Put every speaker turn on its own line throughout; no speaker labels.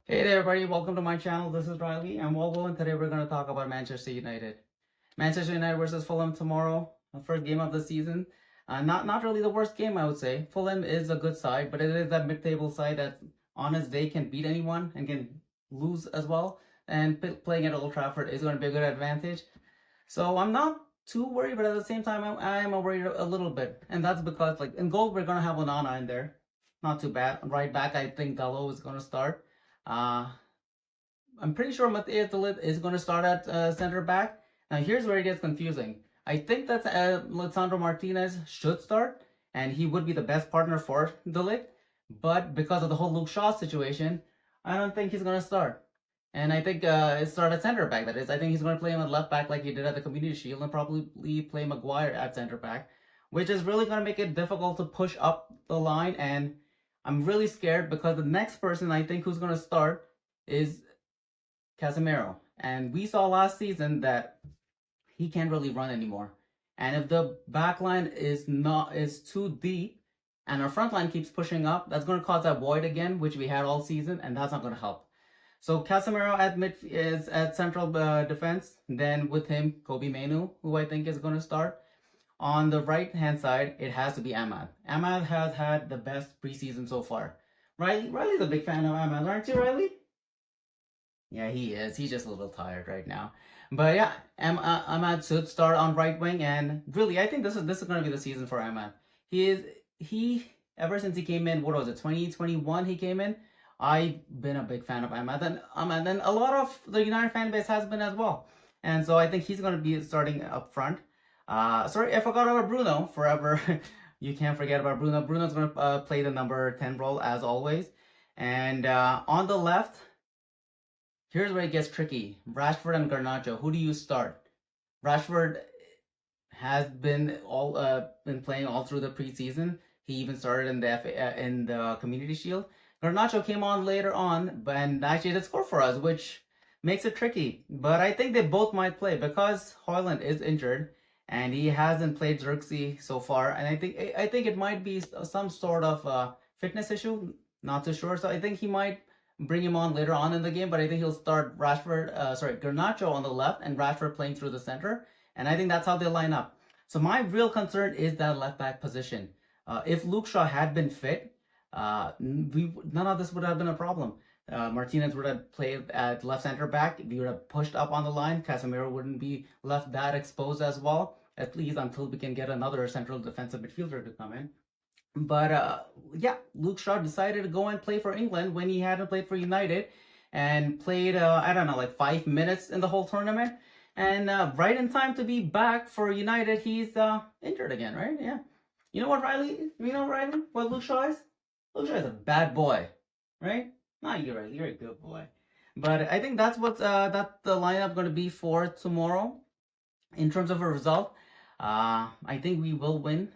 Hey there, everybody. Welcome to my channel. This is Riley, and today we're going to talk about Manchester United. Manchester United versus Fulham tomorrow, the first game of the season. Not really the worst game, I would say. Fulham is a good side, but it is that mid-table side that on its day can beat anyone and can lose as well. And playing at Old Trafford is going to be a good advantage. So I'm not too worried, but at the same time, I am worried a little bit. And that's because, like, in goal, we're going to have Onana in there. Not too bad. Right back, I think Gallo is going to start. Uh, I'm pretty sure Matthias de Ligt is going to start at center back. Now, here's where it gets confusing. I think that Lisandro Martinez should start, and he would be the best partner for de Ligt. But because of the whole Luke Shaw situation, I don't think he's going to start. And I think it start at center back, that is. I think he's going to play him at left back like he did at the Community Shield and probably play Maguire at center back, which is really going to make it difficult to push up the line. And I'm really scared because the next person I think who's going to start is Casemiro. And we saw last season that he can't really run anymore. And if the back line is too deep and our front line keeps pushing up, that's going to cause that void again, which we had all season, and that's not going to help. So Casemiro at mid is at central defense. Then with him, Kobe Mainu, who I think is going to start. On the right-hand side, it has to be Ahmad. Ahmad has had the best preseason so far. Riley's a big fan of Ahmad, aren't you, Riley? Yeah, he is. He's just a little tired right now. But yeah, Ahmad should start on right wing, and really, I think this is going to be the season for Ahmad. He ever since he came in, what was it, 2021? He came in. I've been a big fan of Ahmad, and a lot of the United fan base has been as well. And so I think he's going to be starting up front. Sorry, I forgot about Bruno forever. You can't forget about Bruno. Bruno's going to play the number 10 role as always. And on the left, here's where it gets tricky. Rashford and Garnacho. Who do you start? Rashford has been playing all through the preseason. He even started in the Community Shield. Garnacho came on later on, and actually did score for us, which makes it tricky. But I think they both might play because Højlund is injured and he hasn't played Xerxes so far. And I think it might be some sort of fitness issue. Not too sure. So I think he might bring him on later on in the game, but I think he'll start Garnacho on the left and Rashford playing through the center. And I think that's how they'll line up. So my real concern is that left back position. If Luke Shaw had been fit, none of this would have been a problem. Martinez would have played at left center back. We would have pushed up on the line. Casemiro wouldn't be left that exposed as well, at least until we can get another central defensive midfielder to come in. But yeah, Luke Shaw decided to go and play for England when he hadn't played for United, and played I don't know, like 5 minutes in the whole tournament. And right in time to be back for United, he's injured again, right? Yeah. You know what, Riley? You know, Riley, what Luke Shaw is? Luke Shaw is a bad boy, right? Not you, Riley. You're a good boy. But I think that's what that the lineup going to be for tomorrow. In terms of a result, I think we will win.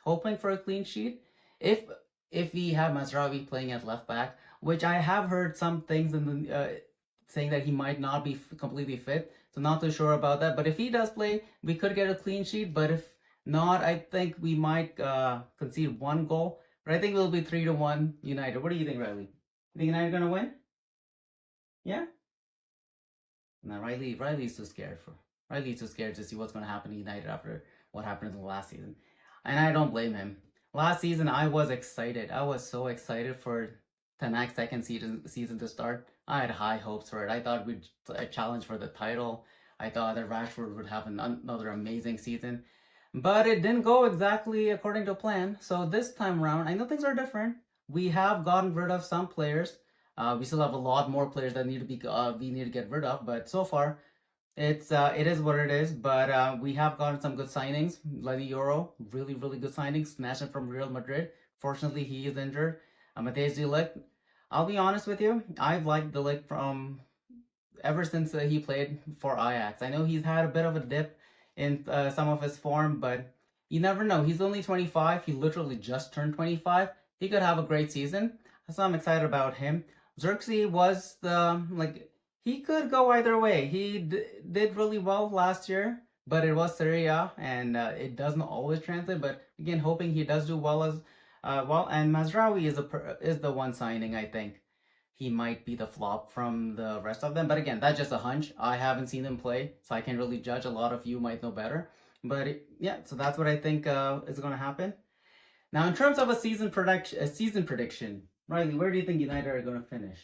Hoping for a clean sheet. If we have Mazraoui playing at left back, which I have heard some things in the saying that he might not be completely fit, so not too sure about that. But if he does play, we could get a clean sheet. But if not, I think we might concede one goal. But I think it'll be 3-1 United. What do you think, Riley? You think United gonna win? Yeah. No, Riley's too scared to see what's gonna happen to United after what happened in the last season. And I don't blame him. Last season, I was excited. I was so excited for the next second season to start. I had high hopes for it. I thought we'd challenge for the title. I thought that Rashford would have another amazing season. But it didn't go exactly according to plan. So this time around, I know things are different. We have gotten rid of some players. We still have a lot more players that need to be we need to get rid of. But so far, it is what it is. But we have gotten some good signings. Lenny Euro, really good signings. Snatched him from Real Madrid. Fortunately, he is injured. Matthias de Ligt. I'll be honest with you. I've liked de Ligt from ever since he played for Ajax. I know he's had a bit of a dip in some of his form, but you never know. He's only 25. He literally just turned 25. He could have a great season. So I'm excited about him. Xerxes was he could go either way. He did really well last year, but it was Serie A, and it doesn't always translate. But again, hoping he does do well as well. And Mazraoui is the one signing, I think. he might be the flop from the rest of them. But again, that's just a hunch. I haven't seen him play, so I can't really judge. A lot of you might know better. But yeah, so that's what I think is going to happen. Now, in terms of a season prediction, Riley, where do you think United are going to finish?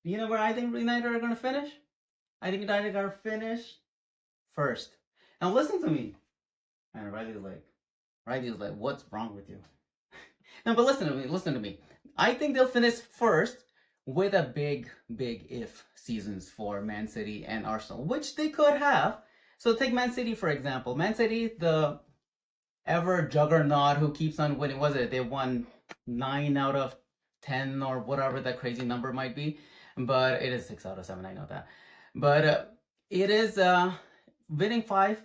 Do you know where I think United are going to finish? I think United are going to finish first. Now, listen to me. And Riley's like, what's wrong with you? No, but listen to me. I think they'll finish first with a big if seasons for Man City and Arsenal, which they could have. So take Man City, for example. Man City, the ever juggernaut who keeps on winning. Was it they won 9 out of 10 or whatever that crazy number might be? But it is 6 out of 7. I know that. But it is winning five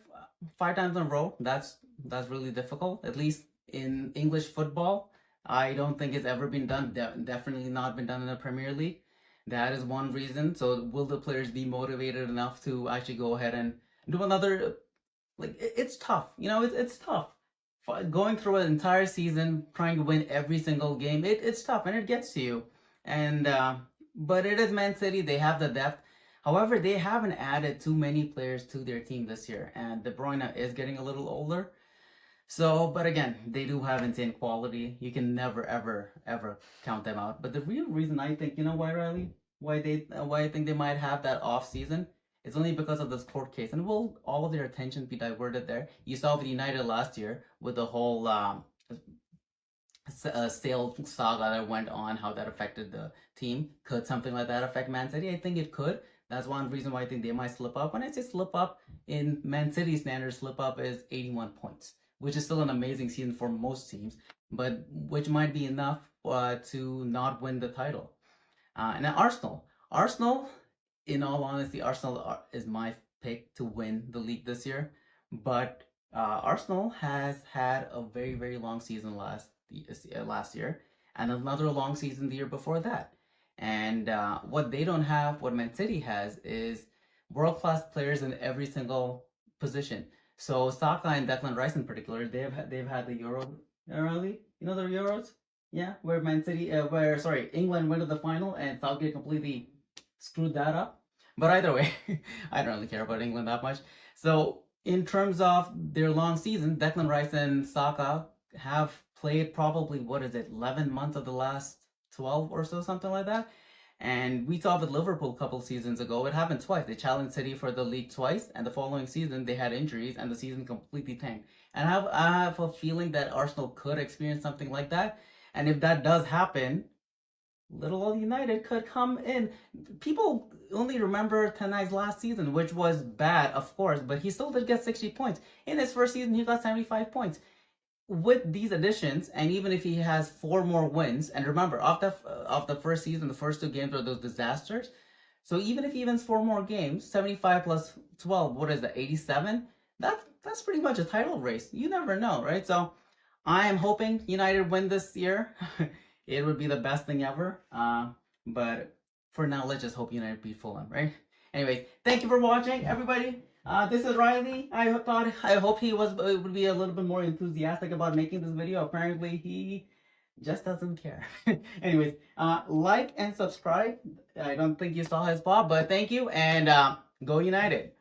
times in a row. That's really difficult. At least in English football, I don't think it's ever been done. Definitely not been done in the Premier League. That is one reason. So will the players be motivated enough to actually go ahead and do another? Like it's tough. It's tough. Going through an entire season trying to win every single game, it's tough and it gets to you. And but it is Man City. They have the depth. However, they haven't added too many players to their team this year, and De Bruyne is getting a little older. So, but again, they do have insane quality. You can never, ever count them out. But the real reason I think, you know why, Riley? Why I think they might have that off season? It's only because of this court case, and will all of their attention be diverted there? You saw with United last year with the whole sale saga that went on, how that affected the team. Could something like that affect Man City? I think it could. That's one reason why I think they might slip up. When I say slip up, in Man City standards, slip up is 81 points, which is still an amazing season for most teams, but which might be enough to not win the title. And then Arsenal, in all honesty, Arsenal is my pick to win the league this year. But Arsenal has had a very, very long season last year, and another long season the year before that. And what they don't have, what Man City has, is world-class players in every single position. So Saka and Declan Rice in particular, they've had the Euro early. You know the Euros? Yeah, where England went to the final and Southgate completely screwed that up. But either way, I don't really care about England that much. So in terms of their long season, Declan Rice and Saka have played probably 11 months of the last 12 or so, something like that. And we saw with Liverpool a couple seasons ago, it happened twice. They challenged City for the league twice, and the following season they had injuries, and the season completely tanked. And I have a feeling that Arsenal could experience something like that. And if that does happen, little old United could come in. People only remember Tenai's last season, which was bad, of course, but he still did get 60 points. In his first season, he got 75 points. With these additions, and even if he has 4 more wins, and remember, off the first season, the first 2 games were those disasters. So even if he wins 4 more games, 75 plus 12, what is that, 87? That's pretty much a title race. You never know, right? So I am hoping United win this year. It would be the best thing ever. But for now, let's just hope United beat Fulham, right? Anyways, thank you for watching, everybody. This is Riley. I hope he would be a little bit more enthusiastic about making this video. Apparently, he just doesn't care. Anyways, like and subscribe. I don't think you saw his pop, but thank you, and go United.